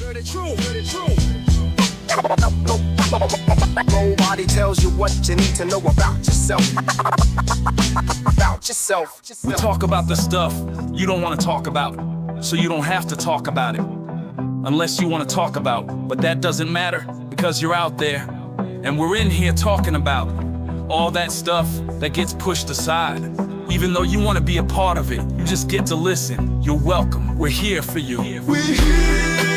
Nobody tells you what you need to know about yourself. About yourself. We talk about the stuff you don't want to talk about, so you don't have to talk about it. Unless you want to talk about, but that doesn't matter because you're out there. And we're in here talking about all that stuff that gets pushed aside. Even though you want to be a part of it, you just get to listen. You're welcome. We're here for you. We're here for you.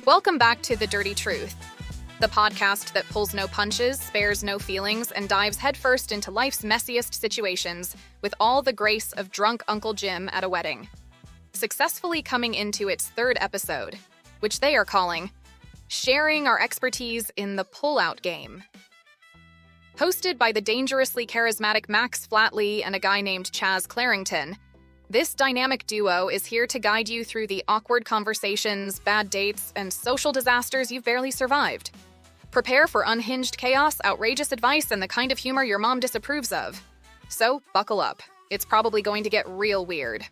Welcome back to The Dirty Truth, the podcast that pulls no punches, spares no feelings, and dives headfirst into life's messiest situations with all the grace of drunk Uncle Jim at a wedding. Successfully coming into its third episode, which they are calling Sharing Our Expertise in the Pull-Out Game. Hosted by the dangerously charismatic Max Flatley and a guy named Chaz Clarington, this dynamic duo is here to guide you through the awkward conversations, bad dates, and social disasters you've barely survived. Prepare for unhinged chaos, outrageous advice, and the kind of humor your mom disapproves of. So, buckle up. It's probably going to get real weird.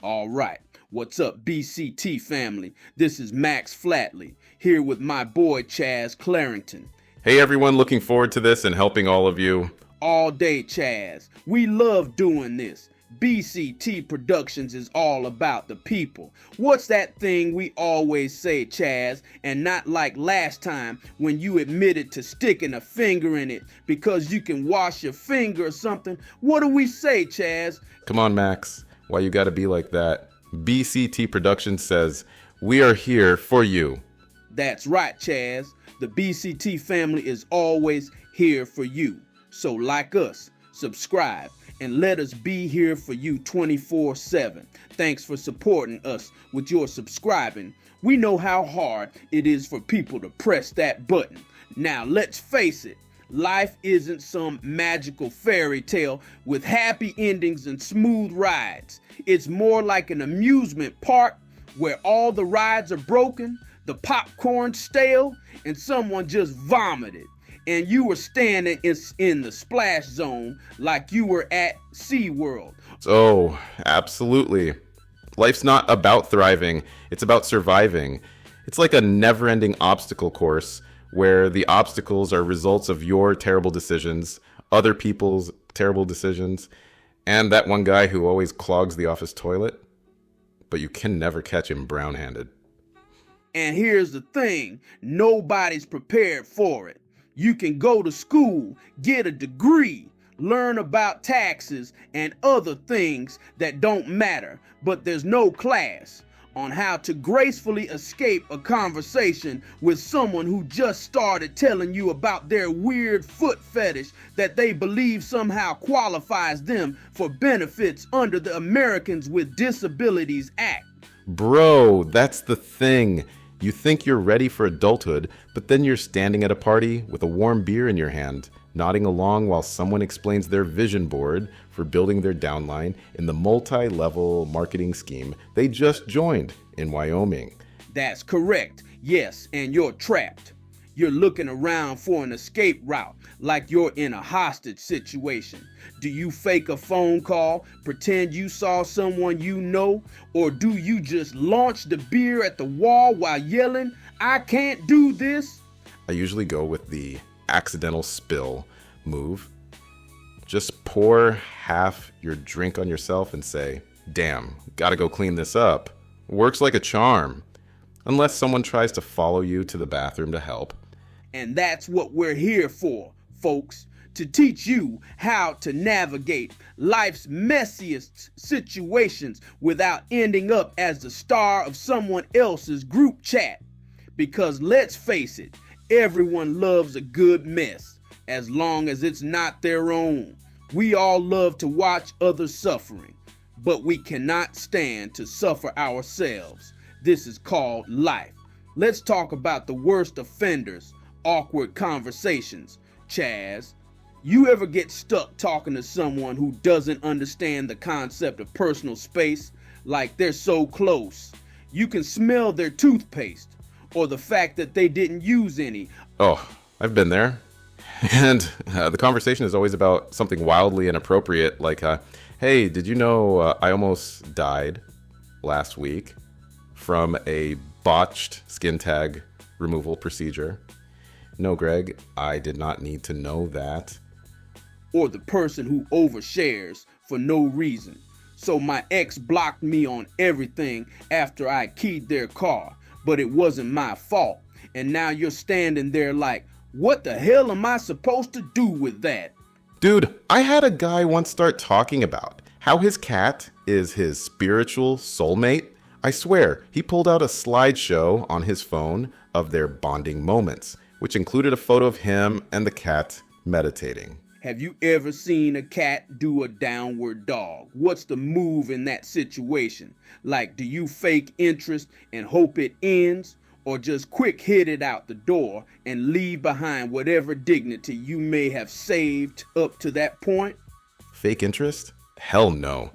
All right, what's up, BCT family? This is Max Flatley, here with my boy Chaz Clarington. Hey everyone, looking forward to this and helping all of you. All day, Chaz. We love doing this. BCT Productions is all about the people. What's that thing we always say, Chaz? And not like last time when you admitted to sticking a finger in it because you can wash your finger or something. What do we say, Chaz? Come on, Max. Why you gotta be like that? BCT Productions says, we are here for you. That's right, Chaz. The BCT family is always here for you. So like us, subscribe, and let us be here for you 24/7. Thanks for supporting us with your subscribing. We know how hard it is for people to press that button. Now let's face it, life isn't some magical fairy tale with happy endings and smooth rides. It's more like an amusement park where all the rides are broken, the popcorn stale, and someone just vomited. And you were standing in the splash zone like you were at SeaWorld. Oh, absolutely. Life's not about thriving, it's about surviving. It's like a never-ending obstacle course where the obstacles are results of your terrible decisions, other people's terrible decisions, and that one guy who always clogs the office toilet, but you can never catch him brown-handed. And here's the thing, nobody's prepared for it. You can go to school, get a degree, learn about taxes and other things that don't matter, but there's no class on how to gracefully escape a conversation with someone who just started telling you about their weird foot fetish that they believe somehow qualifies them for benefits under the Americans with Disabilities Act. Bro, that's the thing. You think you're ready for adulthood, but then you're standing at a party with a warm beer in your hand, nodding along while someone explains their vision board for building their downline in the multi-level marketing scheme they just joined in Wyoming. That's correct. Yes, and you're trapped. You're looking around for an escape route, like you're in a hostage situation. Do you fake a phone call, pretend you saw someone you know, or do you just launch the beer at the wall while yelling, "I can't do this"? I usually go with the accidental spill move. Just pour half your drink on yourself and say, "Damn, gotta go clean this up." Works like a charm, unless someone tries to follow you to the bathroom to help. And that's what we're here for, folks, to teach you how to navigate life's messiest situations without ending up as the star of someone else's group chat. Because let's face it, everyone loves a good mess, as long as it's not their own. We all love to watch others suffering, but we cannot stand to suffer ourselves. This is called life. Let's talk about the worst offenders. Awkward conversations. Chaz, you ever get stuck talking to someone who doesn't understand the concept of personal space? Like they're so close, you can smell their toothpaste, or the fact that they didn't use any. Oh, I've been there. And the conversation is always about something wildly inappropriate, like, hey, did you know I almost died last week from a botched skin tag removal procedure? No, Greg, I did not need to know that. Or the person who overshares for no reason. So my ex blocked me on everything after I keyed their car, but it wasn't my fault. And now you're standing there like, what the hell am I supposed to do with that? Dude, I had a guy once start talking about how his cat is his spiritual soulmate. I swear, he pulled out a slideshow on his phone of their bonding moments, which included a photo of him and the cat meditating. Have you ever seen a cat do a downward dog? What's the move in that situation? Like, do you fake interest and hope it ends? Or just quick hit it out the door and leave behind whatever dignity you may have saved up to that point? Fake interest? Hell no.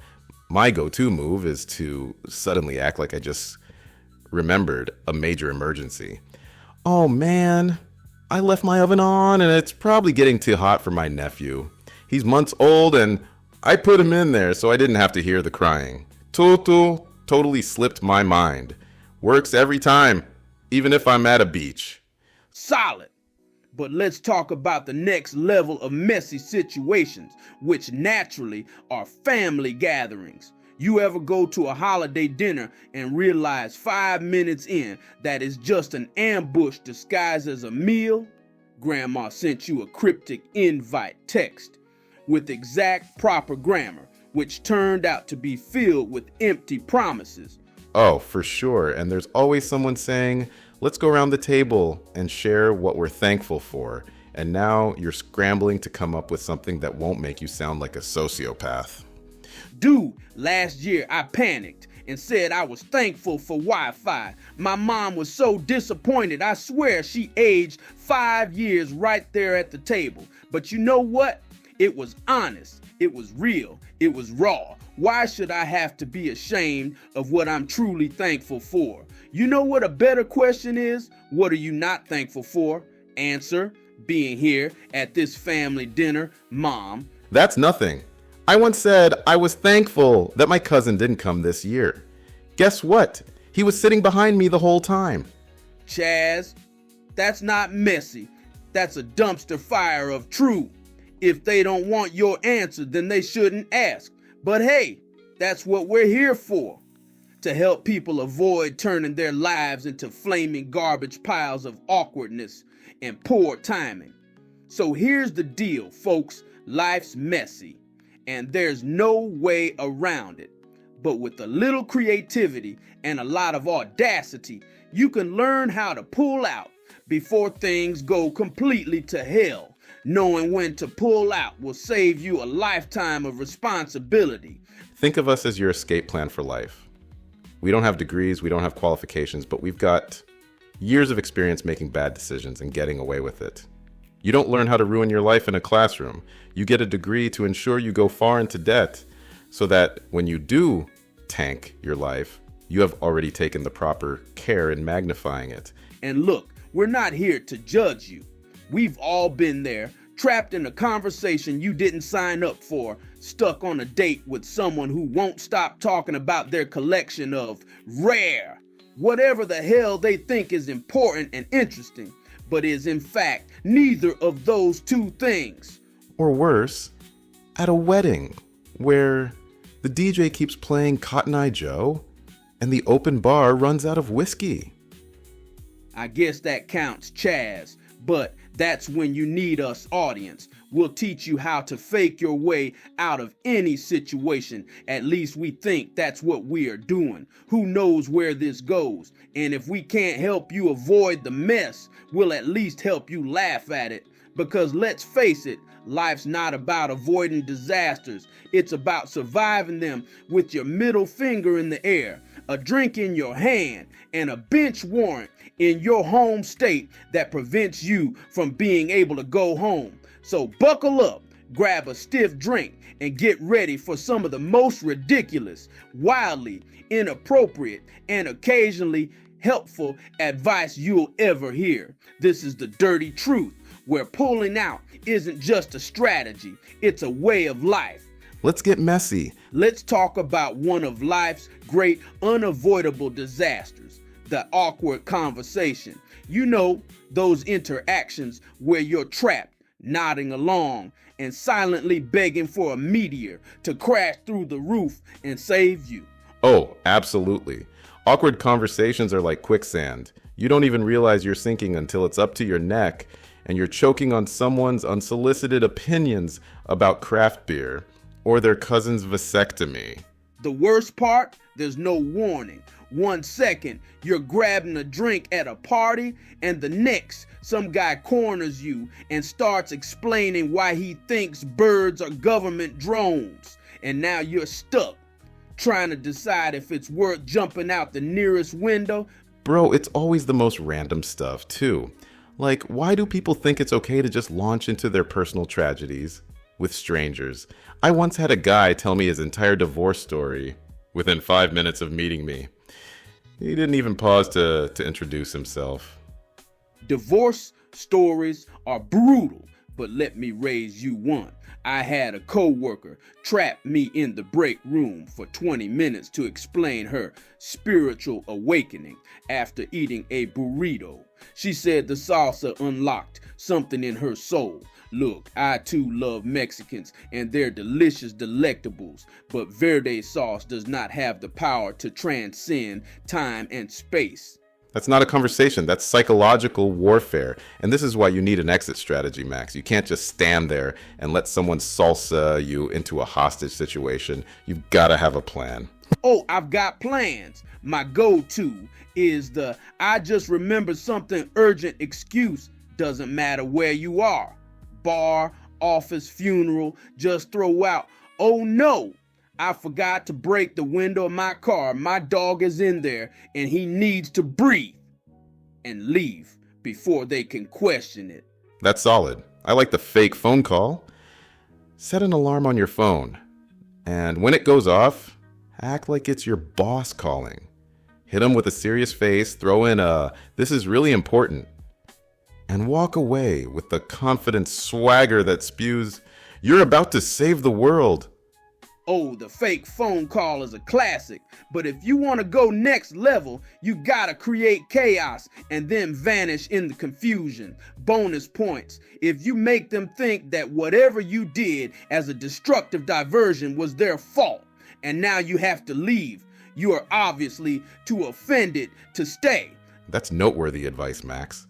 My go-to move is to suddenly act like I just remembered a major emergency. Oh man, I left my oven on and it's probably getting too hot for my nephew. He's months old and I put him in there so I didn't have to hear the crying. Totally slipped my mind. Works every time, even if I'm at a beach. Solid. But let's talk about the next level of messy situations, which naturally are family gatherings. You ever go to a holiday dinner and realize 5 minutes in that it's just an ambush disguised as a meal? Grandma sent you a cryptic invite text with exact proper grammar, which turned out to be filled with empty promises. Oh, for sure. And there's always someone saying, let's go around the table and share what we're thankful for. And now you're scrambling to come up with something that won't make you sound like a sociopath. Dude, last year I panicked and said I was thankful for Wi-Fi. My mom was so disappointed. I swear she aged 5 years right there at the table. But you know what? It was honest. It was real. It was raw. Why should I have to be ashamed of what I'm truly thankful for? You know what a better question is? What are you not thankful for? Answer, being here at this family dinner, Mom. That's nothing. I once said I was thankful that my cousin didn't come this year. Guess what? He was sitting behind me the whole time. Chaz, that's not messy. That's a dumpster fire of truth. If they don't want your answer, then they shouldn't ask. But hey, that's what we're here for. To help people avoid turning their lives into flaming garbage piles of awkwardness and poor timing. So here's the deal, folks. Life's messy, and there's no way around it. But with a little creativity and a lot of audacity, you can learn how to pull out before things go completely to hell. Knowing when to pull out will save you a lifetime of responsibility. Think of us as your escape plan for life. We don't have degrees, we don't have qualifications, but we've got years of experience making bad decisions and getting away with it. You don't learn how to ruin your life in a classroom. You get a degree to ensure you go far into debt so that when you do tank your life, you have already taken the proper care in magnifying it. And look, we're not here to judge you. We've all been there, trapped in a conversation you didn't sign up for, stuck on a date with someone who won't stop talking about their collection of rare, whatever the hell they think is important and interesting, but is in fact neither of those two things. Or worse, at a wedding where the DJ keeps playing Cotton Eye Joe and the open bar runs out of whiskey. I guess that counts, Chaz, but that's when you need us, audience. We'll teach you how to fake your way out of any situation. At least we think that's what we are doing. Who knows where this goes? And if we can't help you avoid the mess, we'll at least help you laugh at it. Because let's face it, life's not about avoiding disasters. It's about surviving them with your middle finger in the air, a drink in your hand, and a bench warrant in your home state that prevents you from being able to go home. So buckle up, grab a stiff drink, and get ready for some of the most ridiculous, wildly inappropriate, and occasionally helpful advice you'll ever hear. This is the dirty truth, where pulling out isn't just a strategy, it's a way of life. Let's get messy. Let's talk about one of life's great unavoidable disasters, the awkward conversation. You know, those interactions where you're trapped, nodding along, and silently begging for a meteor to crash through the roof and save you. Oh, absolutely. Awkward conversations are like quicksand. You don't even realize you're sinking until it's up to your neck and you're choking on someone's unsolicited opinions about craft beer or their cousin's vasectomy. The worst part, there's no warning. 1 second, you're grabbing a drink at a party, and the next, some guy corners you and starts explaining why he thinks birds are government drones. And now you're stuck, trying to decide if it's worth jumping out the nearest window. Bro, it's always the most random stuff, too. Like, why do people think it's okay to just launch into their personal tragedies with strangers? I once had a guy tell me his entire divorce story within 5 minutes of meeting me. He didn't even pause to introduce himself. Divorce stories are brutal, but let me raise you one. I had a coworker trap me in the break room for 20 minutes to explain her spiritual awakening after eating a burrito. She said the salsa unlocked something in her soul. Look, I too love Mexicans and their delicious delectables, but verde sauce does not have the power to transcend time and space. That's not a conversation, that's psychological warfare. And this is why you need an exit strategy, Max. You can't just stand there and let someone salsa you into a hostage situation. You've got to have a plan. Oh, I've got plans. My go-to is the I just remembered something urgent excuse. Doesn't matter where you are. Bar, office, funeral, just throw out, oh no, I forgot to break the window of my car. My dog is in there and he needs to breathe, and leave before they can question it. That's solid. I like the fake phone call. Set an alarm on your phone, and when it goes off, act like it's your boss calling. Hit them with a serious face, throw in a, this is really important, and walk away with the confident swagger that spews, you're about to save the world. Oh, the fake phone call is a classic, but if you want to go next level, you gotta create chaos and then vanish in the confusion. Bonus points if you make them think that whatever you did as a destructive diversion was their fault, and now you have to leave. You are obviously too offended to stay. That's noteworthy advice, Max.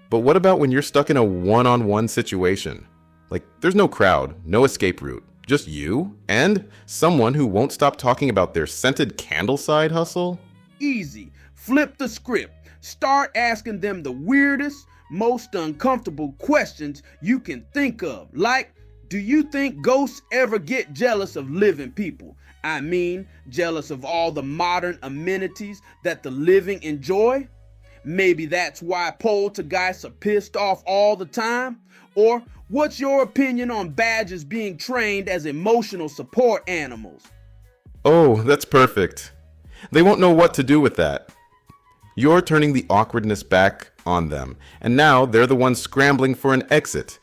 But what about when you're stuck in a one-on-one situation? Like, there's no crowd, no escape route, just you and someone who won't stop talking about their scented candle side hustle? Easy. Flip the script. Start asking them the weirdest, most uncomfortable questions you can think of. Like, do you think ghosts ever get jealous of living people? I mean, jealous of all the modern amenities that the living enjoy? Maybe that's why poltergeists are pissed off all the time? Or what's your opinion on badgers being trained as emotional support animals? Oh, that's perfect. They won't know what to do with that. You're turning the awkwardness back on them, and now they're the ones scrambling for an exit.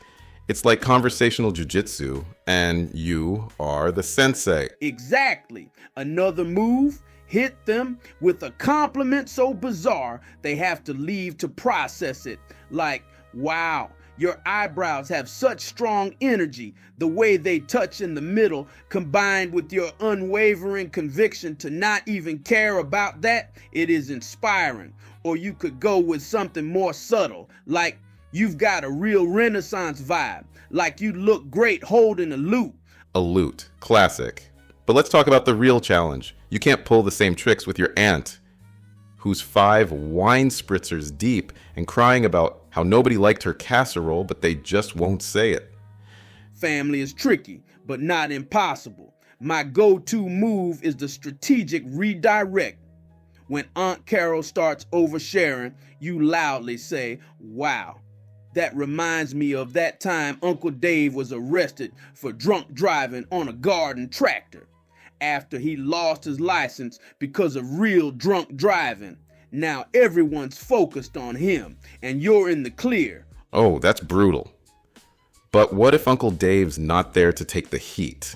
It's like conversational jujitsu, and you are the sensei. Exactly. Another move? Hit them with a compliment so bizarre they have to leave to process it. Like, wow, your eyebrows have such strong energy. The way they touch in the middle, combined with your unwavering conviction to not even care about that, it is inspiring. Or you could go with something more subtle, like you've got a real Renaissance vibe, like you look great holding a lute. A lute, classic. But let's talk about the real challenge. You can't pull the same tricks with your aunt, who's 5 wine spritzers deep and crying about how nobody liked her casserole, but they just won't say it. Family is tricky, but not impossible. My go-to move is the strategic redirect. When Aunt Carol starts oversharing, you loudly say, wow. That reminds me of that time Uncle Dave was arrested for drunk driving on a garden tractor after he lost his license because of real drunk driving. Now everyone's focused on him and you're in the clear. Oh, that's brutal. But what if Uncle Dave's not there to take the heat?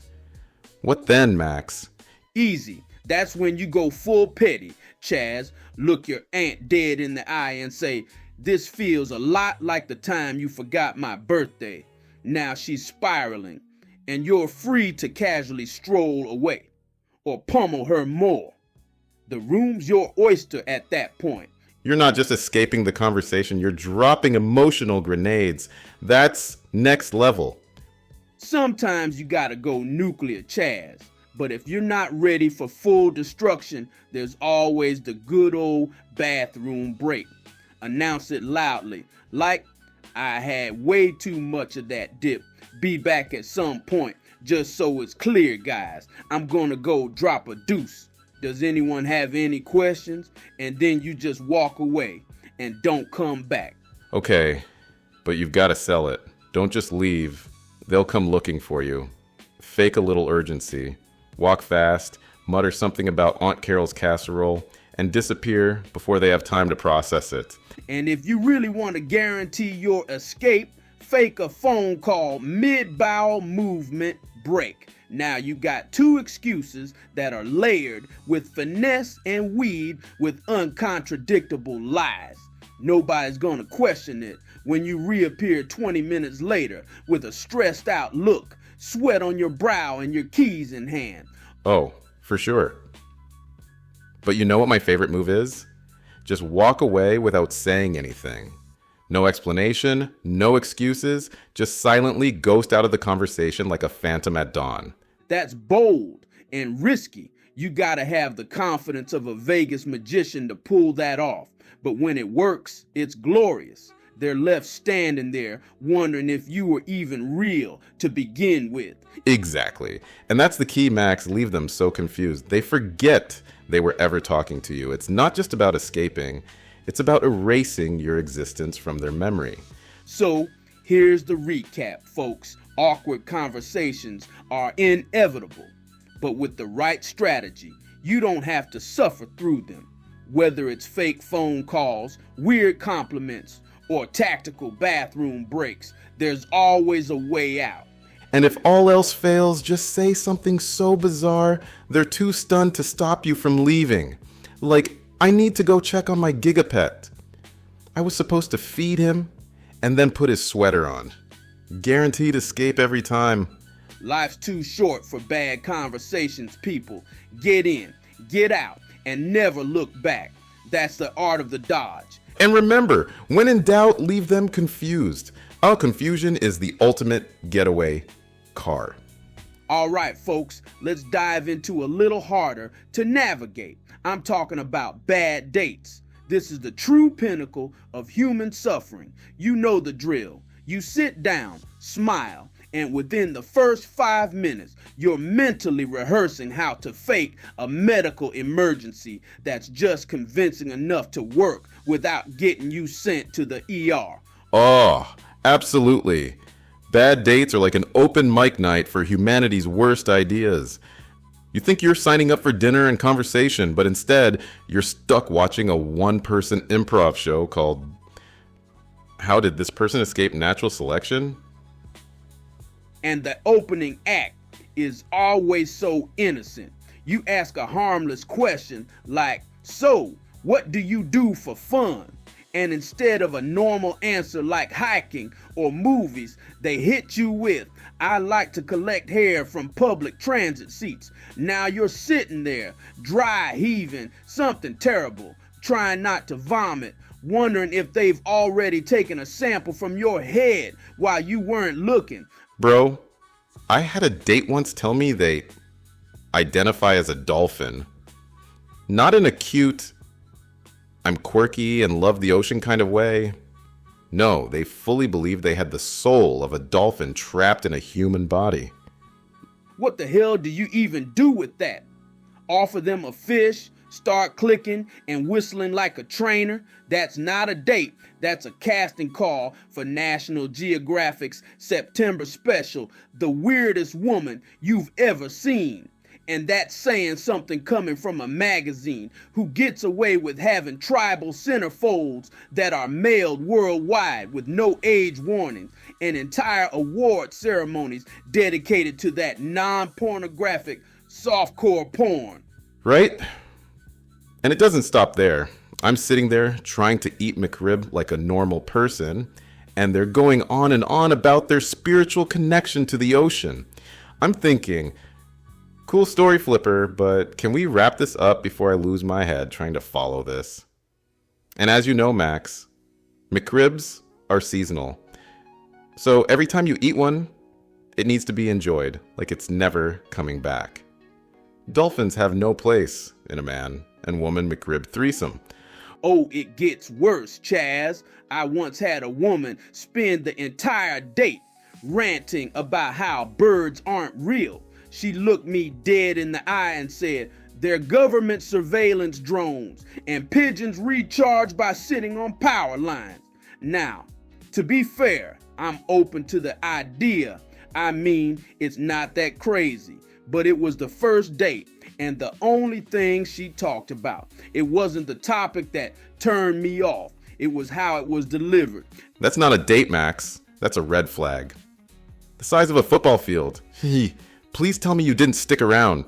What then, Max? Easy. That's when you go full petty, Chaz. Look your aunt dead in the eye and say, "This feels a lot like the time you forgot my birthday." Now she's spiraling, and you're free to casually stroll away or pummel her more. The room's your oyster at that point. You're not just escaping the conversation, you're dropping emotional grenades. That's next level. Sometimes you gotta go nuclear, Chaz. But if you're not ready for full destruction, there's always the good old bathroom break. Announce it loudly, like, "I had way too much of that dip. Be back at some point, just so it's clear, guys. I'm gonna go drop a deuce. Does anyone have any questions?" And then you just walk away and don't come back. Okay, but you've got to sell it. Don't just leave. They'll come looking for you. Fake a little urgency. Walk fast, mutter something about Aunt Carol's casserole, and disappear before they have time to process it. And if you really want to guarantee your escape, fake a phone call mid-bowel movement break. Now you got two excuses that are layered with finesse and weed with uncontradictable lies. Nobody's gonna question it when you reappear 20 minutes later with a stressed out look, sweat on your brow, and your keys in hand. Oh, for sure. But you know what my favorite move is? Just walk away without saying anything. No explanation, no excuses, just silently ghost out of the conversation like a phantom at dawn. That's bold and risky. You gotta have the confidence of a Vegas magician to pull that off. But when it works, it's glorious. They're left standing there wondering if you were even real to begin with. Exactly. And that's the key, Max. Leave them so confused. They forget they were ever talking to you. It's not just about escaping. It's about erasing your existence from their memory. So here's the recap, folks. Awkward conversations are inevitable. But with the right strategy, you don't have to suffer through them. Whether it's fake phone calls, weird compliments, or tactical bathroom breaks, there's always a way out. And if all else fails, just say something so bizarre they're too stunned to stop you from leaving. Like, "I need to go check on my gigapet. I was supposed to feed him," and then put his sweater on. Guaranteed escape every time. Life's too short for bad conversations, people. Get in, get out, and never look back. That's the art of the dodge. And remember, when in doubt, leave them confused. Our confusion is the ultimate getaway car. All right, folks, let's dive into a little harder to navigate. I'm talking about bad dates. This is the true pinnacle of human suffering. You know the drill. You sit down, smile, and within the first 5 minutes, you're mentally rehearsing how to fake a medical emergency that's just convincing enough to work without getting you sent to the ER. Oh, absolutely. Bad dates are like an open mic night for humanity's worst ideas. You think you're signing up for dinner and conversation, but instead, you're stuck watching a one-person improv show called "How Did This Person Escape Natural Selection?" And the opening act is always so innocent. You ask a harmless question like, "So, what do you do for fun?" And instead of a normal answer like hiking or movies, they hit you with, "I like to collect hair from public transit seats." Now you're sitting there, dry heaving, something terrible, trying not to vomit, wondering if they've already taken a sample from your head while you weren't looking. Bro, I had a date once tell me they identify as a dolphin. Not in a cute, "I'm quirky and love the ocean" kind of way. No, they fully believed they had the soul of a dolphin trapped in a human body. What the hell do you even do with that? Offer them a fish, start clicking and whistling like a trainer? That's not a date. That's a casting call for National Geographic's September special, "The Weirdest Woman You've Ever Seen." And that's saying something coming from a magazine who gets away with having tribal centerfolds that are mailed worldwide with no age warnings and entire award ceremonies dedicated to that non-pornographic softcore porn. Right? And it doesn't stop there. I'm sitting there trying to eat McRib like a normal person, and they're going on and on about their spiritual connection to the ocean. I'm thinking, cool story, Flipper, but can we wrap this up before I lose my head trying to follow this? And as you know, Max, McRibs are seasonal. So every time you eat one, it needs to be enjoyed like it's never coming back. Dolphins have no place in a man and woman McRib threesome. Oh, it gets worse, Chaz. I once had a woman spend the entire date ranting about how birds aren't real. She looked me dead in the eye and said, "They're government surveillance drones and pigeons recharged by sitting on power lines." Now, to be fair, I'm open to the idea. I mean, it's not that crazy, but it was the first date and the only thing she talked about. It wasn't the topic that turned me off. It was how it was delivered. That's not a date, Max. That's a red flag. The size of a football field. Please tell me you didn't stick around.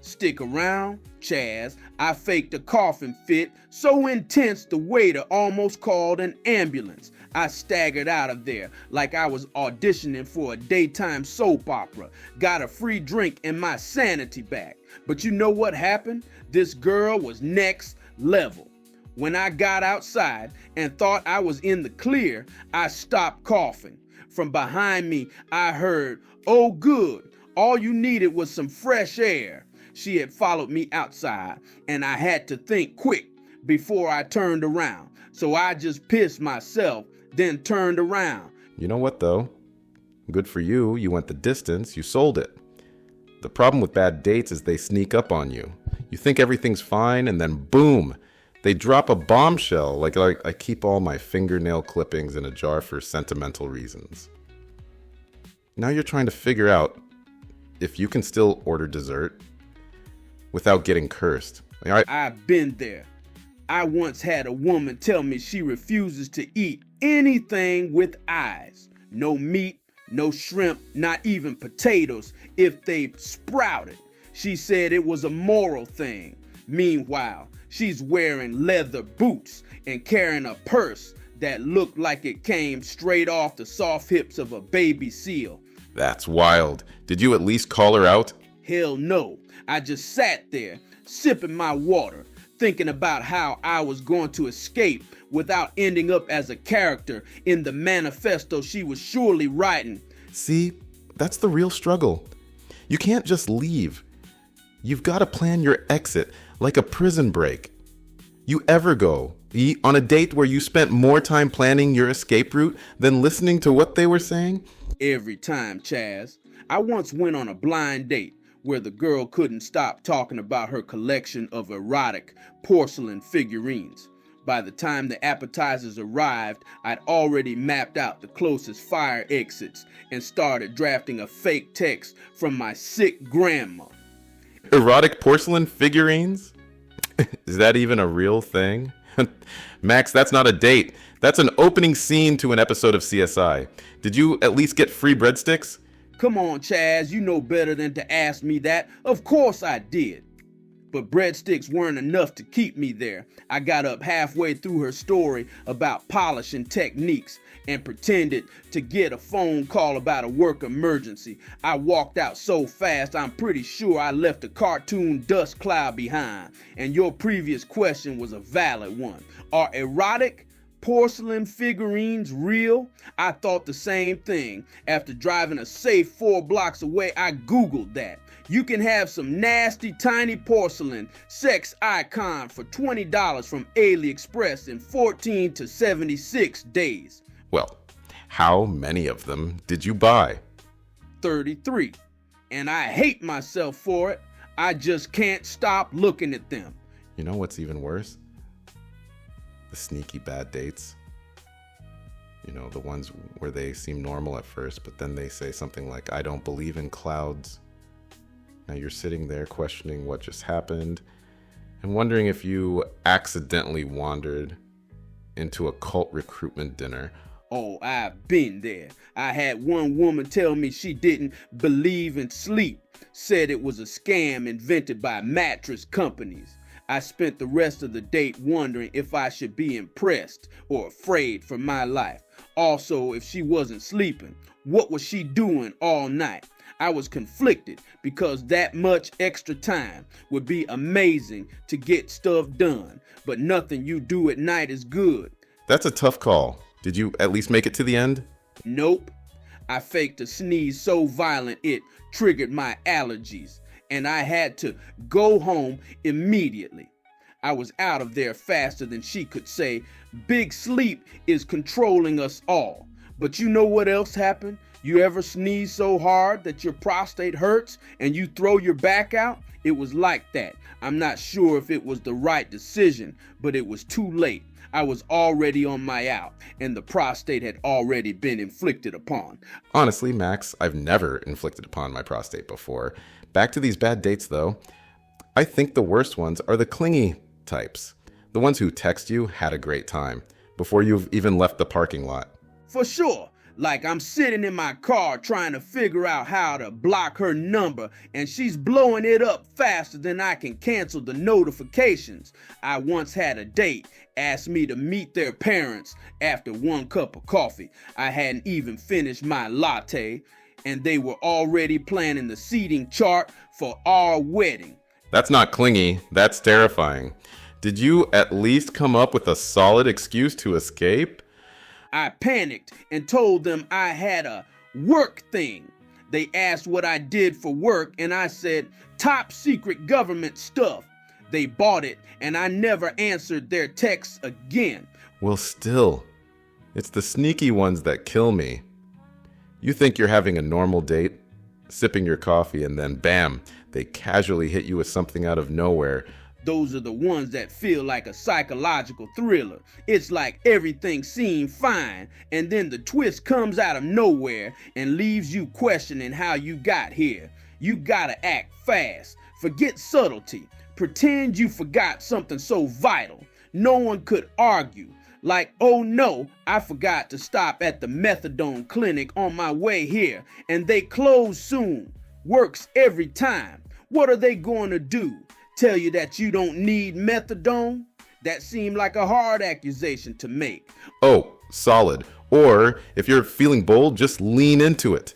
Stick around, Chaz. I faked a coughing fit so intense the waiter almost called an ambulance. I staggered out of there like I was auditioning for a daytime soap opera. Got a free drink and my sanity back. But you know what happened? This girl was next level. When I got outside and thought I was in the clear, I stopped coughing. From behind me, I heard, "Oh good, all you needed was some fresh air." She had followed me outside, and I had to think quick before I turned around. So I just pissed myself, then turned around. You know what, though? Good for you. You went the distance. You sold it. The problem with bad dates is they sneak up on you. You think everything's fine, and then boom, they drop a bombshell. Like I keep all my fingernail clippings in a jar for sentimental reasons. Now you're trying to figure out if you can still order dessert without getting cursed. I've been there. I once had a woman tell me she refuses to eat anything with eyes. No meat, no shrimp, not even potatoes if they sprouted. She said it was a moral thing. Meanwhile, she's wearing leather boots and carrying a purse that looked like it came straight off the soft hips of a baby seal. That's wild. Did you at least call her out? Hell no. I just sat there, sipping my water, thinking about how I was going to escape without ending up as a character in the manifesto she was surely writing. See, that's the real struggle. You can't just leave. You've got to plan your exit like a prison break. You ever go on a date where you spent more time planning your escape route than listening to what they were saying? Every time, Chaz. I once went on a blind date where the girl couldn't stop talking about her collection of erotic porcelain figurines. By the time the appetizers arrived, I'd already mapped out the closest fire exits and started drafting a fake text from my sick grandma. Erotic porcelain figurines? Is that even a real thing? Max, that's not a date. That's an opening scene to an episode of CSI. Did you at least get free breadsticks? Come on, Chaz, you know better than to ask me that. Of course I did. But breadsticks weren't enough to keep me there. I got up halfway through her story about polishing techniques and pretended to get a phone call about a work emergency. I walked out so fast I'm pretty sure I left a cartoon dust cloud behind. And your previous question was a valid one. Are erotic porcelain figurines real? I thought the same thing. After driving a safe 4 blocks away, I Googled that. You can have some nasty tiny porcelain sex icon for $20 from AliExpress in 14 to 76 days. Well, how many of them did you buy? 33. And I hate myself for it. I just can't stop looking at them. You know what's even worse? The sneaky bad dates. You know, the ones where they seem normal at first, but then they say something like, "I don't believe in clouds." Now you're sitting there questioning what just happened and wondering if you accidentally wandered into a cult recruitment dinner. Oh, I've been there. I had one woman tell me she didn't believe in sleep, said it was a scam invented by mattress companies. I spent the rest of the date wondering if I should be impressed or afraid for my life. Also, if she wasn't sleeping, what was she doing all night? I was conflicted because that much extra time would be amazing to get stuff done, but nothing you do at night is good. That's a tough call. Did you at least make it to the end? Nope. I faked a sneeze so violent it triggered my allergies, and I had to go home immediately. I was out of there faster than she could say. Big sleep is controlling us all. But you know what else happened? You ever sneeze so hard that your prostate hurts and you throw your back out? It was like that. I'm not sure if it was the right decision, but it was too late. I was already on my out, and the prostate had already been inflicted upon. Honestly, Max, I've never inflicted upon my prostate before. Back to these bad dates, though. I think the worst ones are the clingy types. The ones who text you had a great time before you've even left the parking lot. For sure. Like I'm sitting in my car trying to figure out how to block her number, and she's blowing it up faster than I can cancel the notifications. I once had a date, asked me to meet their parents after 1 cup of coffee. I hadn't even finished my latte, and they were already planning the seating chart for our wedding. That's not clingy, that's terrifying. Did you at least come up with a solid excuse to escape? I panicked and told them I had a work thing. They asked what I did for work, and I said, top secret government stuff. They bought it, and I never answered their texts again. Well, still, it's the sneaky ones that kill me. You think you're having a normal date, sipping your coffee, and then bam, they casually hit you with something out of nowhere. Those are the ones that feel like a psychological thriller. It's like everything seemed fine, and then the twist comes out of nowhere and leaves you questioning how you got here. You gotta act fast. Forget subtlety. Pretend you forgot something so vital. No one could argue. Like, oh no, I forgot to stop at the methadone clinic on my way here, and they close soon. Works every time. What are they going to do? Tell you that you don't need methadone? That seemed like a hard accusation to make. Oh, solid. Or, if you're feeling bold, just lean into it.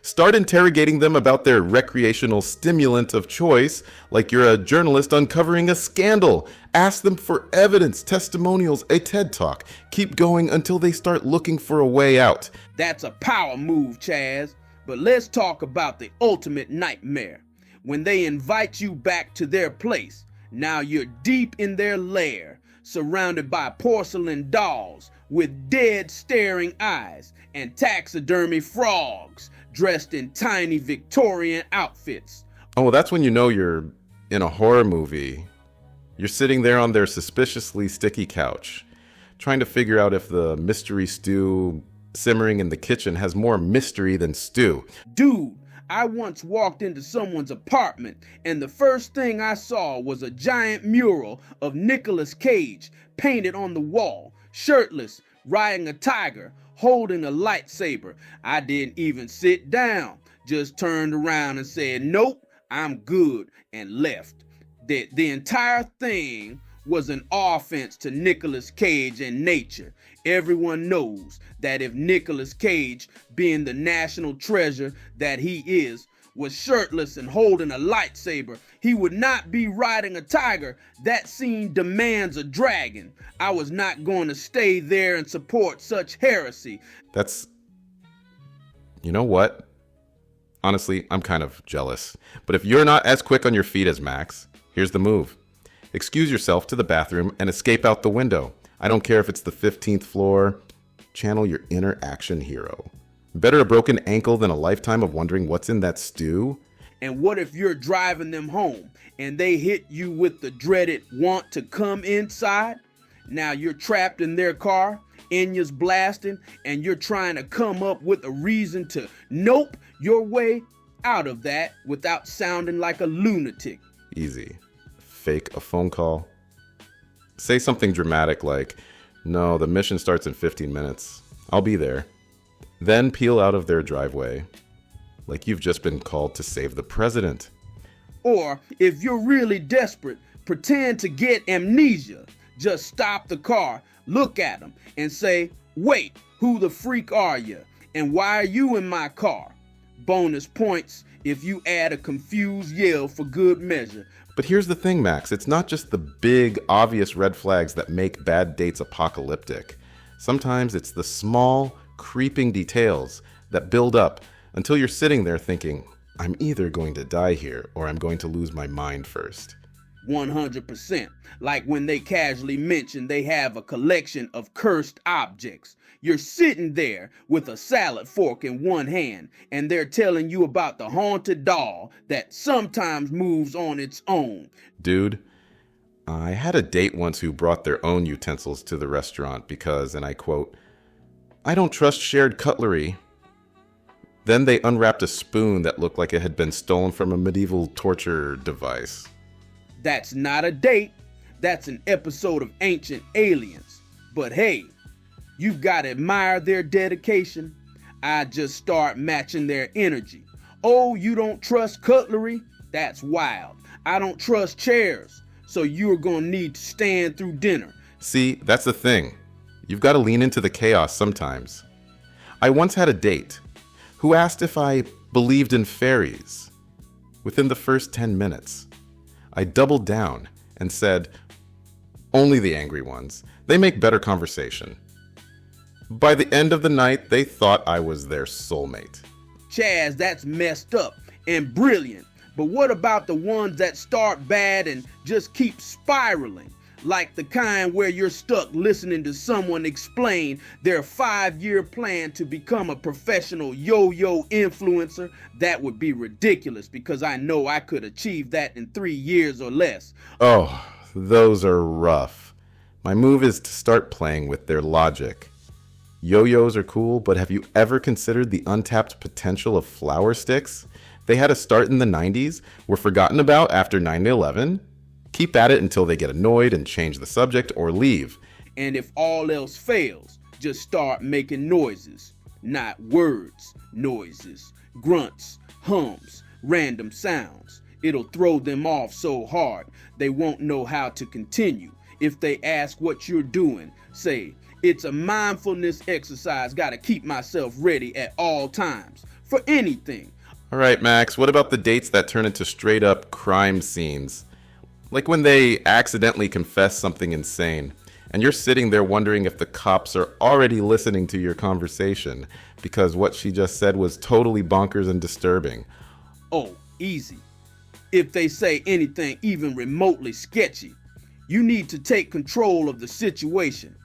Start interrogating them about their recreational stimulant of choice, like you're a journalist uncovering a scandal. Ask them for evidence, testimonials, a TED Talk. Keep going until they start looking for a way out. That's a power move, Chaz. But let's talk about the ultimate nightmare. When they invite you back to their place, now you're deep in their lair, surrounded by porcelain dolls with dead staring eyes and taxidermy frogs dressed in tiny Victorian outfits. Oh, that's when you know you're in a horror movie. You're sitting there on their suspiciously sticky couch, trying to figure out if the mystery stew simmering in the kitchen has more mystery than stew. Dude, I once walked into someone's apartment, and the first thing I saw was a giant mural of Nicolas Cage painted on the wall, shirtless, riding a tiger, holding a lightsaber. I didn't even sit down, just turned around and said, nope, I'm good, and left. The entire thing was an offense to Nicolas Cage and nature. Everyone knows that if Nicolas Cage, being the national treasure that he is, was shirtless and holding a lightsaber, he would not be riding a tiger. That scene demands a dragon. I was not going to stay there and support such heresy. You know what? Honestly, I'm kind of jealous. But if you're not as quick on your feet as Max, here's the move. Excuse yourself to the bathroom and escape out the window. I don't care if it's the 15th floor. Channel your inner action hero. Better a broken ankle than a lifetime of wondering what's in that stew. And what if you're driving them home and they hit you with the dreaded want to come inside? Now you're trapped in their car, Enya's blasting, and you're trying to come up with a reason to nope your way out of that without sounding like a lunatic. Easy. Fake a phone call. Say something dramatic like, "No, the mission starts in 15 minutes. I'll be there." Then peel out of their driveway like you've just been called to save the president. Or if you're really desperate, pretend to get amnesia. Just stop the car, look at them, and say, "Wait, who the freak are you? And why are you in my car?" Bonus points if you add a confused yell for good measure. But here's the thing, Max. It's not just the big, obvious red flags that make bad dates apocalyptic. Sometimes it's the small, creeping details that build up until you're sitting there thinking, "I'm either going to die here or I'm going to lose my mind first." 100%. Like when they casually mention they have a collection of cursed objects. You're sitting there with a salad fork in one hand, and they're telling you about the haunted doll that sometimes moves on its own. Dude, I had a date once who brought their own utensils to the restaurant because, and I quote, "I don't trust shared cutlery." Then they unwrapped a spoon that looked like it had been stolen from a medieval torture device. That's not a date. That's an episode of Ancient Aliens. But hey, you've got to admire their dedication. I just start matching their energy. "Oh, you don't trust cutlery? That's wild. I don't trust chairs, so you're gonna need to stand through dinner." See, that's the thing. You've got to lean into the chaos sometimes. I once had a date who asked if I believed in fairies. Within the first 10 minutes, I doubled down and said, "Only the angry ones. They make better conversation." By the end of the night, they thought I was their soulmate. Chaz, that's messed up and brilliant. But what about the ones that start bad and just keep spiraling? Like the kind where you're stuck listening to someone explain their 5-year plan to become a professional yo-yo influencer. That would be ridiculous because I know I could achieve that in 3 years or less. Oh, those are rough. My move is to start playing with their logic. Yo-yos are cool, but have you ever considered the untapped potential of flower sticks? They had a start in the 90s, were forgotten about after 9/11. Keep at it until they get annoyed and change the subject or leave. And if all else fails, just start making noises. Not words, noises. Grunts, hums, random sounds. It'll throw them off so hard they won't know how to continue. If they ask what you're doing, say, "It's a mindfulness exercise. Gotta keep myself ready at all times. For anything." All right, Max, what about the dates that turn into straight up crime scenes? Like when they accidentally confess something insane, and you're sitting there wondering if the cops are already listening to your conversation because what she just said was totally bonkers and disturbing. Oh, easy. If they say anything even remotely sketchy, you need to take control of the situation.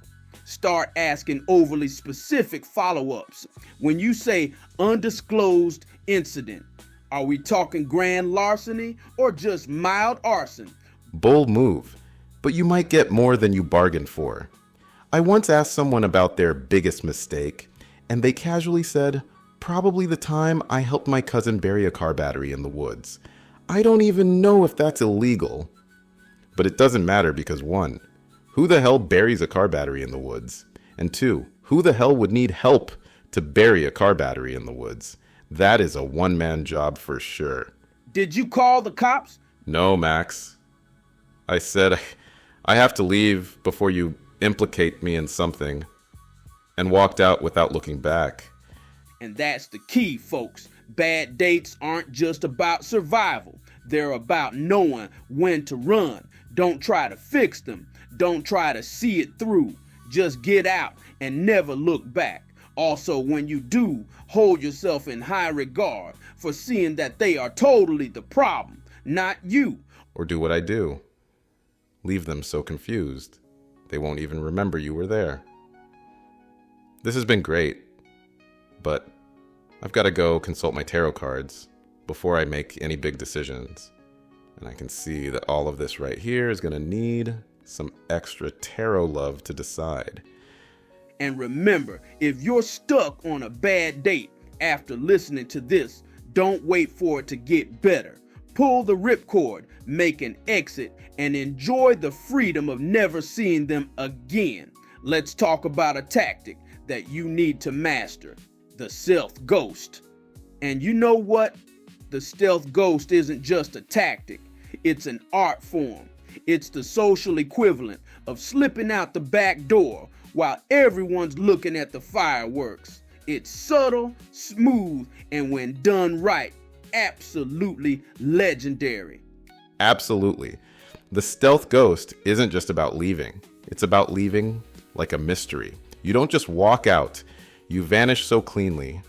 Start asking overly specific follow-ups. When you say undisclosed incident, are we talking grand larceny or just mild arson? Bold move, but you might get more than you bargained for. I once asked someone about their biggest mistake, and they casually said, "Probably the time I helped my cousin bury a car battery in the woods." I don't even know if that's illegal. But it doesn't matter because 1, who the hell buries a car battery in the woods? And 2, who the hell would need help to bury a car battery in the woods? That is a one-man job for sure. Did you call the cops? No, Max. I said, "I have to leave before you implicate me in something," and walked out without looking back. And that's the key, folks. Bad dates aren't just about survival. They're about knowing when to run. Don't try to fix them. Don't try to see it through. Just get out and never look back. Also, when you do, hold yourself in high regard for seeing that they are totally the problem, not you. Or do what I do. Leave them so confused, they won't even remember you were there. This has been great, but I've got to go consult my tarot cards before I make any big decisions. And I can see that all of this right here is going to need some extra tarot love to decide. And remember, if you're stuck on a bad date after listening to this, Don't wait for it to get better. Pull the ripcord, make an exit, and enjoy the freedom of never seeing them again. Let's talk about a tactic that you need to master: the stealth ghost. And you know what? The stealth ghost isn't just a tactic, it's an art form. It's the social equivalent of slipping out the back door while everyone's looking at the fireworks. It's subtle, smooth, and when done right, absolutely legendary. Absolutely. The stealth ghost isn't just about leaving. It's about leaving like a mystery. You don't just walk out. You vanish so cleanly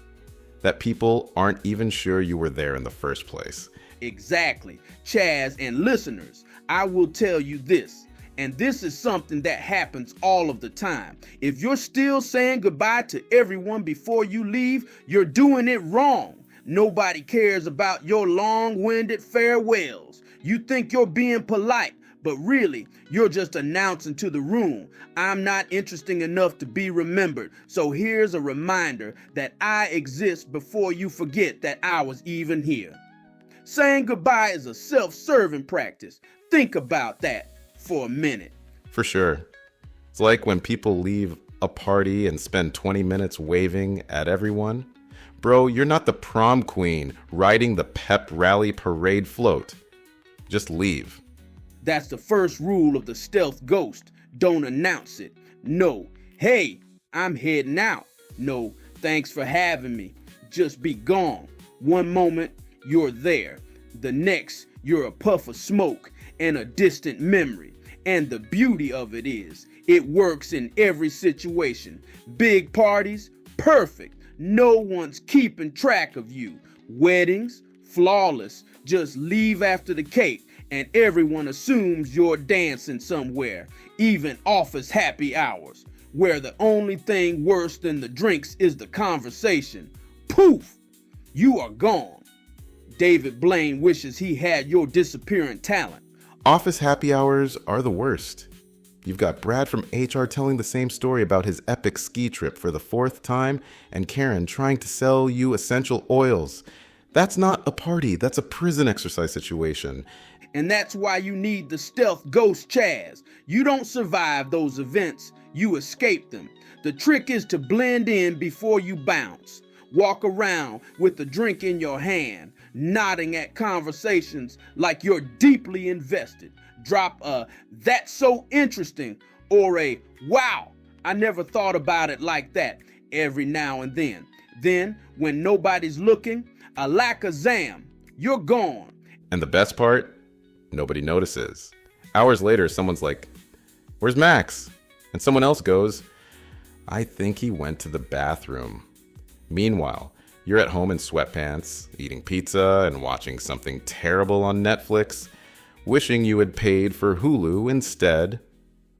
that people aren't even sure you were there in the first place. Exactly. Chaz and listeners, I will tell you this, and this is something that happens all of the time. If you're still saying goodbye to everyone before you leave, you're doing it wrong. Nobody cares about your long-winded farewells. You think you're being polite, but really, you're just announcing to the room, I'm not interesting enough to be remembered. So here's a reminder that I exist before you forget that I was even here. Saying goodbye is a self-serving practice. Think about that for a minute. For sure. It's like when people leave a party and spend 20 minutes waving at everyone. Bro, you're not the prom queen riding the pep rally parade float. Just leave. That's the first rule of the stealth ghost. Don't announce it. No, hey, I'm heading out. No, thanks for having me. Just be gone. One moment, you're there. The next, you're a puff of smoke and a distant memory. And the beauty of it is, it works in every situation. Big parties, perfect. No one's keeping track of you. Weddings, flawless. Just leave after the cake and everyone assumes you're dancing somewhere. Even office happy hours, where the only thing worse than the drinks is the conversation. Poof! You are gone. David Blaine wishes he had your disappearing talent. Office happy hours are the worst. You've got Brad from HR telling the same story about his epic ski trip for the 4th time, and Karen trying to sell you essential oils. That's not a party, that's a prison exercise situation. And that's why you need the stealth ghost, Chaz. You don't survive those events, you escape them. The trick is to blend in before you bounce. Walk around with the drink in your hand, nodding at conversations like you're deeply invested. Drop a "that's so interesting" or a "wow, I never thought about it like that" every now and then. Then, when nobody's looking, alakazam, you're gone. And the best part? Nobody notices. Hours later, someone's like, "Where's Max?" And someone else goes, "I think he went to the bathroom." Meanwhile, you're at home in sweatpants, eating pizza and watching something terrible on Netflix, wishing you had paid for Hulu instead.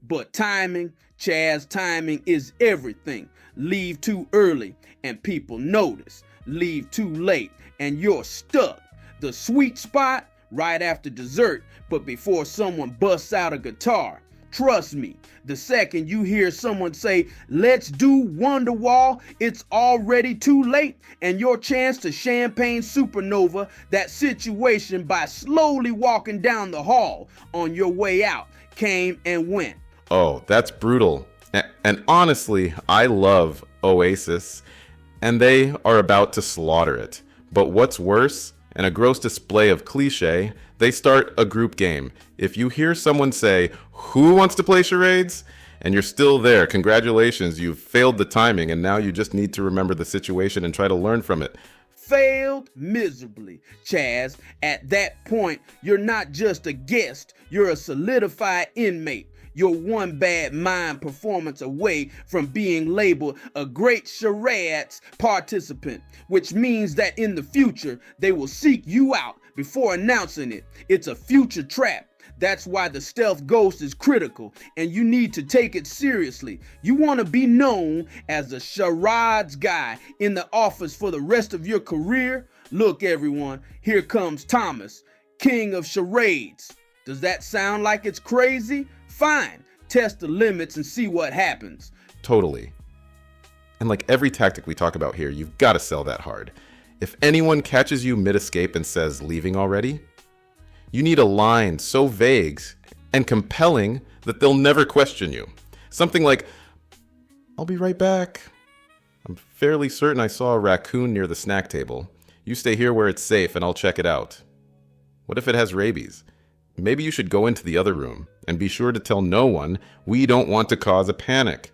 But timing, Chaz, timing is everything. Leave too early and people notice. Leave too late and you're stuck. The sweet spot, right after dessert, but before someone busts out a guitar. Trust me, the second you hear someone say, "Let's do Wonderwall," it's already too late, and your chance to champagne supernova that situation by slowly walking down the hall on your way out came and went. Oh, that's brutal. And honestly, I love Oasis, and they are about to slaughter it. But what's worse, in a gross display of cliche, they start a group game. If you hear someone say, "Who wants to play charades?" and you're still there, congratulations, you've failed the timing, and now you just need to remember the situation and try to learn from it. Failed miserably, Chaz. At that point, you're not just a guest, you're a solidified inmate. You're one bad mime performance away from being labeled a great charades participant, which means that in the future, they will seek you out before announcing it. It's a future trap. That's why the stealth ghost is critical, and you need to take it seriously. You want to be known as the charades guy in the office for the rest of your career? Look, everyone, here comes Thomas, king of charades. Does that sound like it's crazy? Fine, test the limits and see what happens. Totally. And like every tactic we talk about here, you've got to sell that hard. If anyone catches you mid-escape and says, "Leaving already?" you need a line so vague and compelling that they'll never question you. Something like, "I'll be right back. I'm fairly certain I saw a raccoon near the snack table. You stay here where it's safe and I'll check it out." What if it has rabies? Maybe you should go into the other room and be sure to tell no one. We don't want to cause a panic.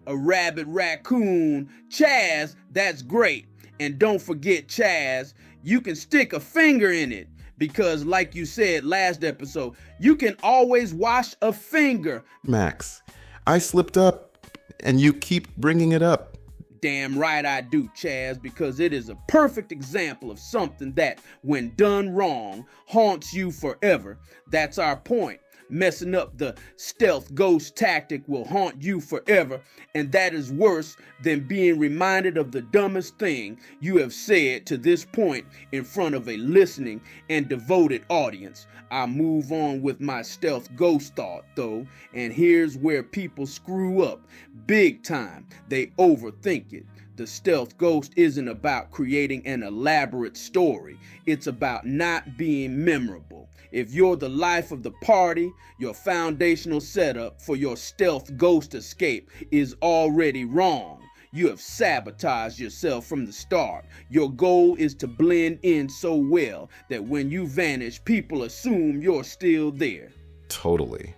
A rabid raccoon, Chaz, that's great. And don't forget, Chaz, you can stick a finger in it. Because like you said last episode, you can always wash a finger. Max, I slipped up and you keep bringing it up. Damn right I do, Chaz, because it is a perfect example of something that, when done wrong, haunts you forever. That's our point. Messing up the stealth ghost tactic will haunt you forever, and that is worse than being reminded of the dumbest thing you have said to this point in front of a listening and devoted audience. I move on with my stealth ghost thought, though, and here's where people screw up. Big time. They overthink it. The stealth ghost isn't about creating an elaborate story. It's about not being memorable. If you're the life of the party, your foundational setup for your stealth ghost escape is already wrong. You have sabotaged yourself from the start. Your goal is to blend in so well that when you vanish, people assume you're still there. Totally.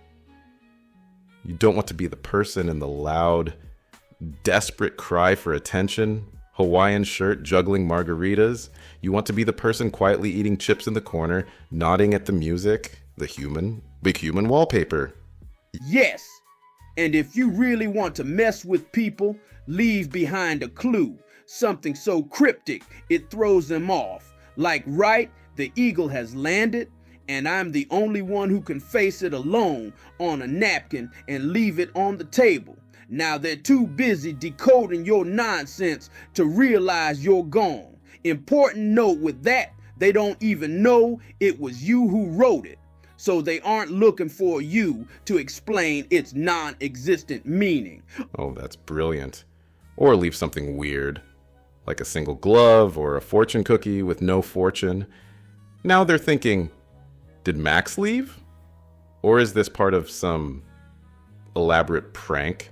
You don't want to be the person in the loud, desperate cry for attention, Hawaiian shirt juggling margaritas. You want to be the person quietly eating chips in the corner, nodding at the music, the big human wallpaper. Yes, and if you really want to mess with people, leave behind a clue, something so cryptic it throws them off. Like, right, the eagle has landed, and I'm the only one who can face it alone on a napkin and leave it on the table. Now they're too busy decoding your nonsense to realize you're gone. Important note with that, they don't even know it was you who wrote it. So they aren't looking for you to explain its non-existent meaning. Oh, that's brilliant. Or leave something weird, like a single glove or a fortune cookie with no fortune. Now they're thinking, did Max leave? Or is this part of some elaborate prank?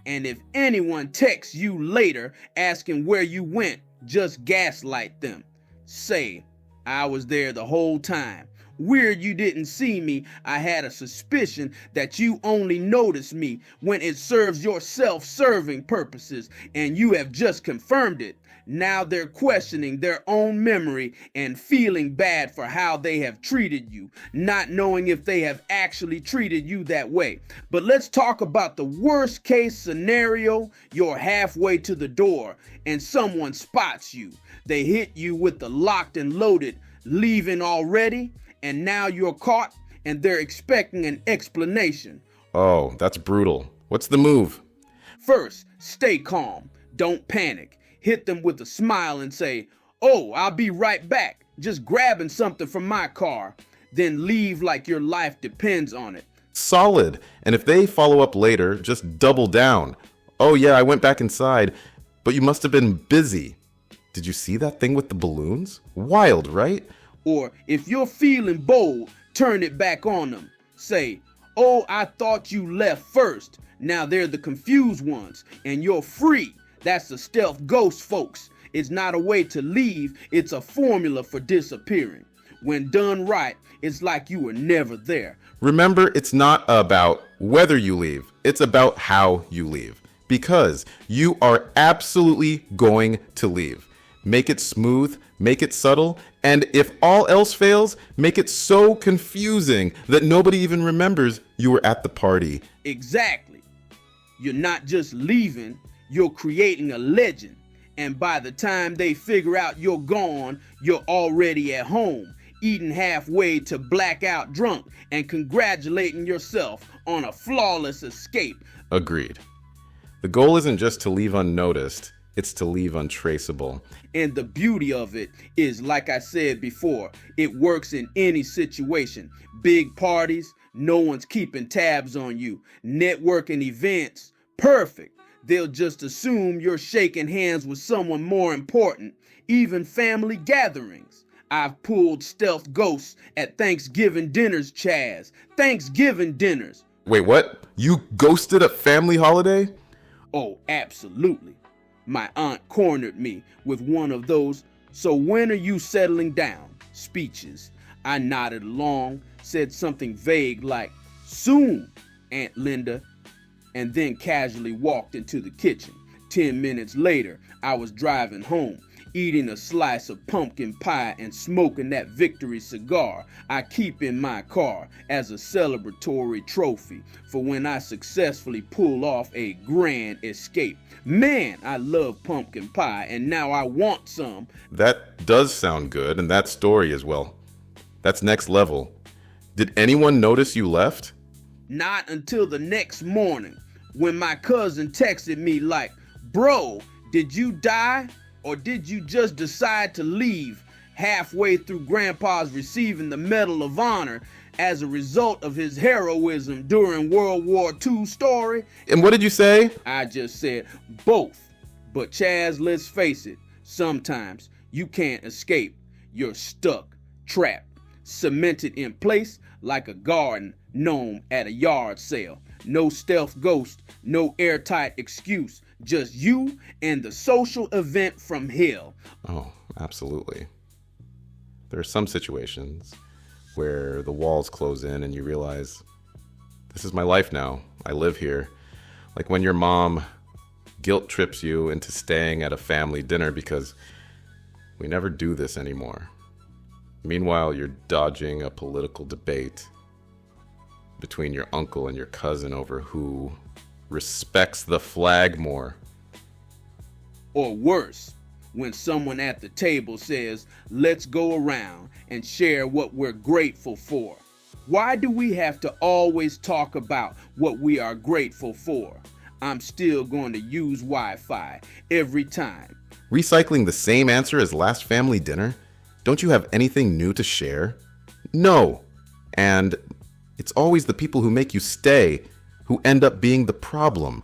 And if anyone texts you later asking where you went, just gaslight them. Say, I was there the whole time. Weird you didn't see me. I had a suspicion that you only noticed me when it serves your self-serving purposes, and you have just confirmed it. Now they're questioning their own memory and feeling bad for how they have treated you, not knowing if they have actually treated you that way. But let's talk about the worst case scenario. You're halfway to the door and someone spots you. They hit you with the locked and loaded, "Leaving already?" And now you're caught and they're expecting an explanation. Oh, that's brutal. What's the move? First, stay calm. Don't panic. Hit them with a smile and say, "Oh, I'll be right back. Just grabbing something from my car." Then leave like your life depends on it. Solid. And if they follow up later, just double down. "Oh yeah, I went back inside, but you must have been busy. Did you see that thing with the balloons? Wild, right?" Or if you're feeling bold, turn it back on them. Say, "Oh, I thought you left first." Now they're the confused ones, and you're free. That's the stealth ghost, folks. It's not a way to leave, it's a formula for disappearing. When done right, it's like you were never there. Remember, it's not about whether you leave, it's about how you leave. Because you are absolutely going to leave. Make it smooth, make it subtle, and if all else fails, make it so confusing that nobody even remembers you were at the party. Exactly. You're not just leaving, you're creating a legend. And by the time they figure out you're gone, you're already at home, eating halfway to blackout drunk and congratulating yourself on a flawless escape. Agreed. The goal isn't just to leave unnoticed, it's to leave untraceable. And the beauty of it is, like I said before, it works in any situation. Big parties, no one's keeping tabs on you. Networking events, perfect. They'll just assume you're shaking hands with someone more important, even family gatherings. I've pulled stealth ghosts at Thanksgiving dinners, Chaz. Thanksgiving dinners. Wait, what? You ghosted a family holiday? Oh, absolutely. My aunt cornered me with one of those, "So when are you settling down?" speeches. I nodded along, said something vague like, "Soon, Aunt Linda," and then casually walked into the kitchen. 10 minutes later, I was driving home, eating a slice of pumpkin pie and smoking that victory cigar I keep in my car as a celebratory trophy for when I successfully pull off a grand escape. Man, I love pumpkin pie, and now I want some. That does sound good, and that story as well. That's next level. Did anyone notice you left? Not until the next morning, when my cousin texted me like, "Bro, did you die? Or did you just decide to leave halfway through Grandpa's receiving the Medal of Honor as a result of his heroism during World War II story?" And what did you say? I just said, both. But Chaz, let's face it, sometimes you can't escape. You're stuck, trapped, cemented in place like a garden gnome at a yard sale. No stealth ghost, no airtight excuse. Just you and the social event from hell. Oh, absolutely. There are some situations where the walls close in and you realize, this is my life now. I live here. Like when your mom guilt trips you into staying at a family dinner because we never do this anymore. Meanwhile, you're dodging a political debate between your uncle and your cousin over who respects the flag more. Or worse, when someone at the table says, "Let's go around and share what we're grateful for." Why do we have to always talk about what we are grateful for? I'm still going to use Wi-Fi every time. Recycling the same answer as last family dinner? Don't you have anything new to share? No. And it's always the people who make you stay who end up being the problem.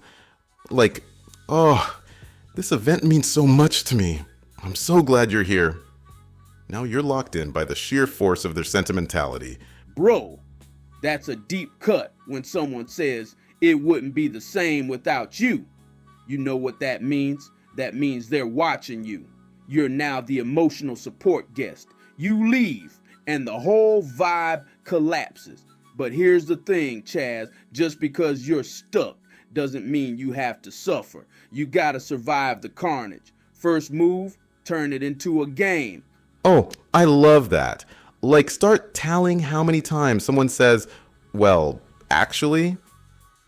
Like, "Oh, this event means so much to me. I'm so glad you're here." Now you're locked in by the sheer force of their sentimentality. Bro, that's a deep cut when someone says it wouldn't be the same without you. You know what that means? That means they're watching you. You're now the emotional support guest. You leave, and the whole vibe collapses. But here's the thing, Chaz, just because you're stuck doesn't mean you have to suffer. You gotta survive the carnage. First move, turn it into a game. Oh, I love that. Like, start tallying how many times someone says, "Well, actually,"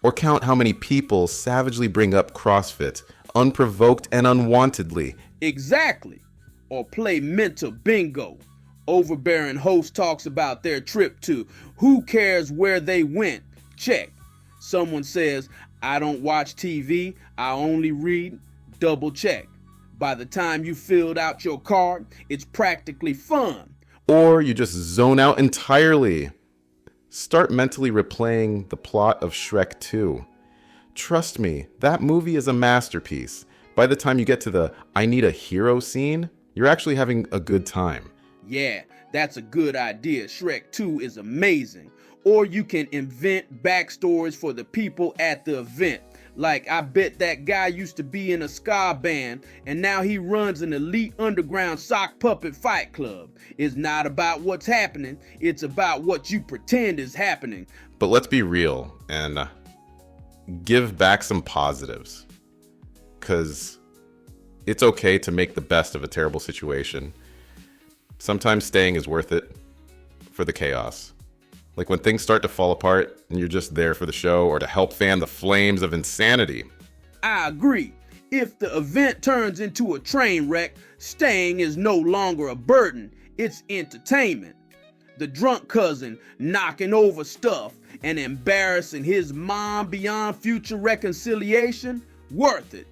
or count how many people savagely bring up CrossFit, unprovoked and unwantedly. Exactly. Or play mental bingo. Overbearing host talks about their trip to who cares where they went. Check. Someone says, "I don't watch TV, I only read." Double check. By the time you filled out your card, it's practically fun. Or you just zone out entirely. Start mentally replaying the plot of Shrek 2. Trust me, that movie is a masterpiece. By the time you get to the "I need a hero" scene, you're actually having a good time. Yeah, that's a good idea. Shrek 2 is amazing. Or you can invent backstories for the people at the event. Like, I bet that guy used to be in a ska band and now he runs an elite underground sock puppet fight club. It's not about what's happening, it's about what you pretend is happening. But let's be real and give back some positives. Because it's okay to make the best of a terrible situation. Sometimes staying is worth it for the chaos. Like when things start to fall apart and you're just there for the show or to help fan the flames of insanity. I agree. If the event turns into a train wreck, staying is no longer a burden, it's entertainment. The drunk cousin knocking over stuff and embarrassing his mom beyond future reconciliation, worth it.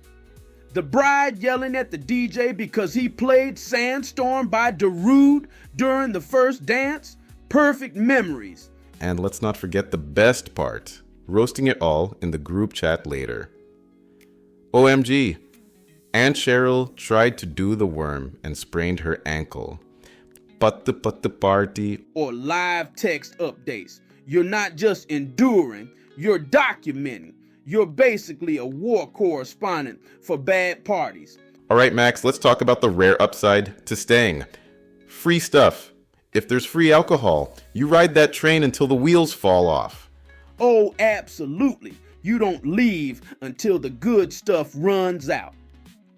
The bride yelling at the DJ because he played Sandstorm by Darude during the first dance, perfect memories. And let's not forget the best part, roasting it all in the group chat later. OMG. Aunt Cheryl tried to do the worm and sprained her ankle. But the party. Or live text updates. You're not just enduring, you're documenting. You're basically a war correspondent for bad parties. All right, Max, let's talk about the rare upside to staying. Free stuff. If there's free alcohol, you ride that train until the wheels fall off. Oh, absolutely. You don't leave until the good stuff runs out.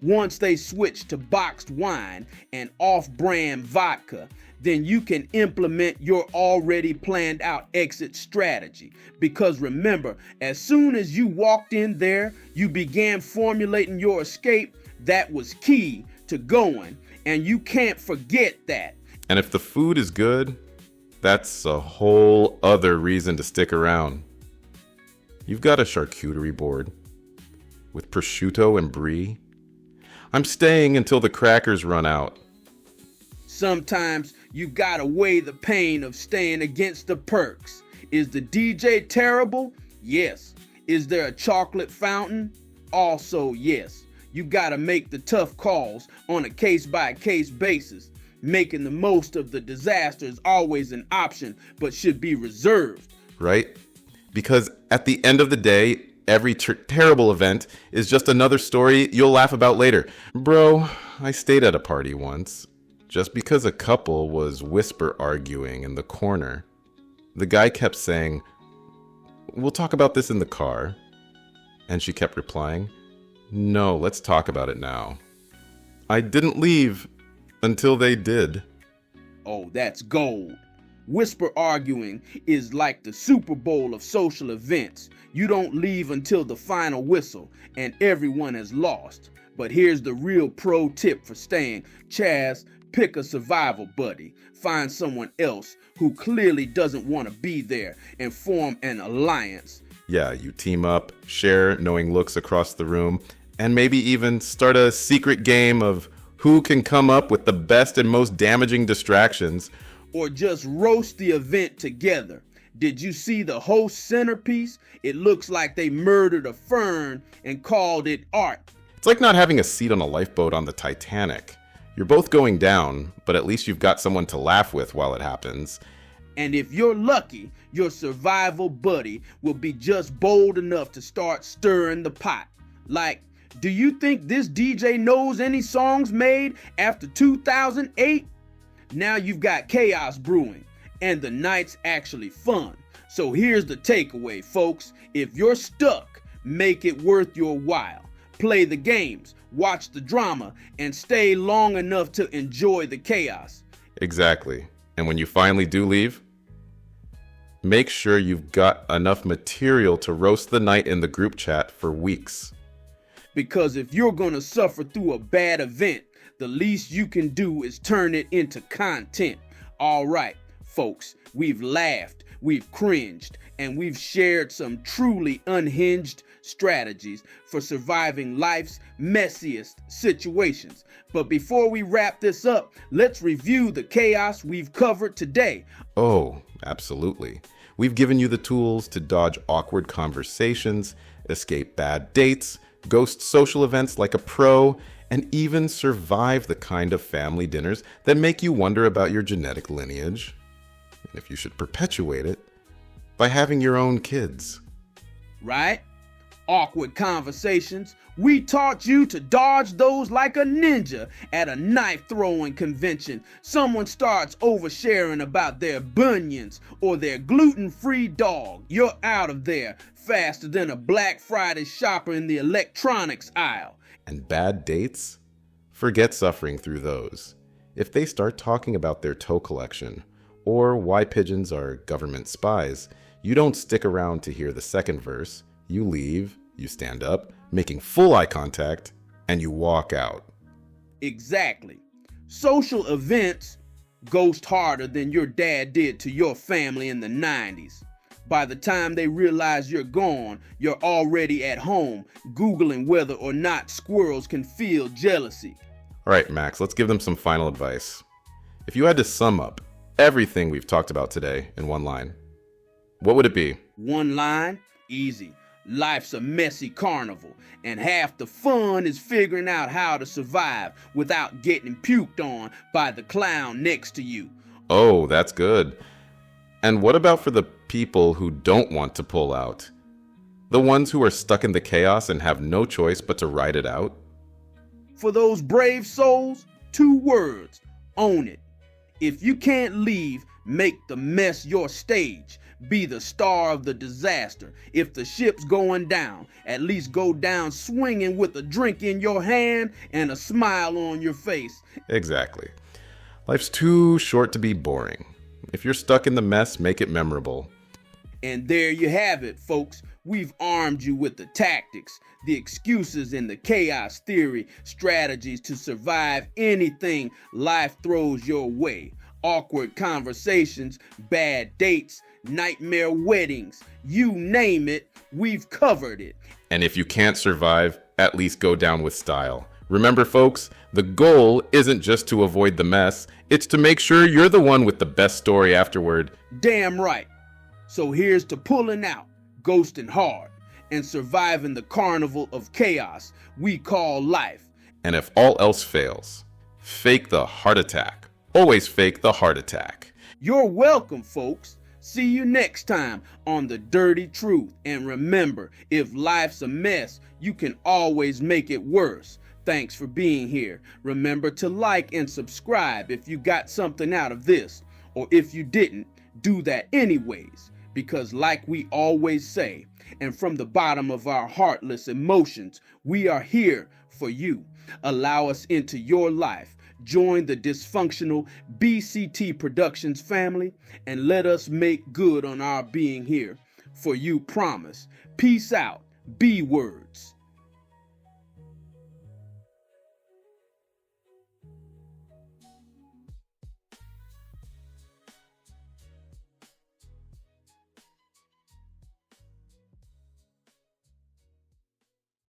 Once they switch to boxed wine and off-brand vodka, then you can implement your already planned out exit strategy. Because remember, as soon as you walked in there, you began formulating your escape. That was key to going, and you can't forget that. And if the food is good, that's a whole other reason to stick around. You've got a charcuterie board with prosciutto and brie. I'm staying until the crackers run out. Sometimes you gotta weigh the pain of staying against the perks. Is the DJ terrible? Yes. Is there a chocolate fountain? Also yes. You gotta make the tough calls on a case-by-case basis. Making the most of the disaster is always an option, but should be reserved. Right? Because at the end of the day, every terrible event is just another story you'll laugh about later. Bro, I stayed at a party once, just because a couple was whisper arguing in the corner. The guy kept saying, "We'll talk about this in the car." And she kept replying, "No, let's talk about it now." I didn't leave until they did. Oh, that's gold. Whisper arguing is like the Super Bowl of social events. You don't leave until the final whistle and everyone has lost. But here's the real pro tip for staying. Chaz, pick a survival buddy. Find someone else who clearly doesn't want to be there and form an alliance. Yeah, you team up, share knowing looks across the room, and maybe even start a secret game of who can come up with the best and most damaging distractions. Or just roast the event together. Did you see the host centerpiece? It looks like they murdered a fern and called it art. It's like not having a seat on a lifeboat on the Titanic. You're both going down, but at least you've got someone to laugh with while it happens. And if you're lucky, your survival buddy will be just bold enough to start stirring the pot. Like, do you think this DJ knows any songs made after 2008? Now you've got chaos brewing, and the night's actually fun. So here's the takeaway, folks. If you're stuck, make it worth your while. Play the games, watch the drama, and stay long enough to enjoy the chaos. Exactly. And when you finally do leave, make sure you've got enough material to roast the night in the group chat for weeks. Because if you're gonna suffer through a bad event, the least you can do is turn it into content. All right, folks, we've laughed, we've cringed, and we've shared some truly unhinged strategies for surviving life's messiest situations. But before we wrap this up, let's review the chaos we've covered today. Oh, absolutely. We've given you the tools to dodge awkward conversations, escape bad dates, ghost social events like a pro, and even survive the kind of family dinners that make you wonder about your genetic lineage, and if you should perpetuate it by having your own kids. Right? Awkward conversations. We taught you to dodge those like a ninja at a knife throwing convention. Someone starts oversharing about their bunions or their gluten-free dog. You're out of there faster than a Black Friday shopper in the electronics aisle. And bad dates? Forget suffering through those. If they start talking about their toe collection or why pigeons are government spies, you don't stick around to hear the second verse. You leave, you stand up, making full eye contact, and you walk out. Exactly. Social events ghost harder than your dad did to your family in the 90s. By the time they realize you're gone, you're already at home, Googling whether or not squirrels can feel jealousy. All right, Max, let's give them some final advice. If you had to sum up everything we've talked about today in one line, what would it be? One line? Easy. Life's a messy carnival, and half the fun is figuring out how to survive without getting puked on by the clown next to you. Oh, that's good. And what about for the people who don't want to pull out? The ones who are stuck in the chaos and have no choice but to ride it out? For those brave souls, 2 words: own it. If you can't leave, make the mess your stage. Be the star of the disaster. If the ship's going down, at least go down swinging with a drink in your hand and a smile on your face. Exactly. Life's too short to be boring. If you're stuck in the mess, make it memorable. And there you have it, folks. We've armed you with the tactics, the excuses, and the chaos theory strategies to survive anything life throws your way. Awkward conversations, bad dates, nightmare weddings, you name it, we've covered it. And if you can't survive, at least go down with style. Remember, folks, the goal isn't just to avoid the mess, it's to make sure you're the one with the best story afterward. Damn right. So here's to pulling out, ghosting hard, and surviving the carnival of chaos we call life. And if all else fails, fake the heart attack. Always fake the heart attack. You're welcome, folks. See you next time on The Dirty Truth. And remember, if life's a mess, you can always make it worse. Thanks for being here. Remember to like and subscribe if you got something out of this. Or if you didn't, do that anyways. Because like we always say, and from the bottom of our heartless emotions, we are here for you. Allow us into your life. Join the dysfunctional BCT Productions family and let us make good on our being here. For you promise. Peace out. B words.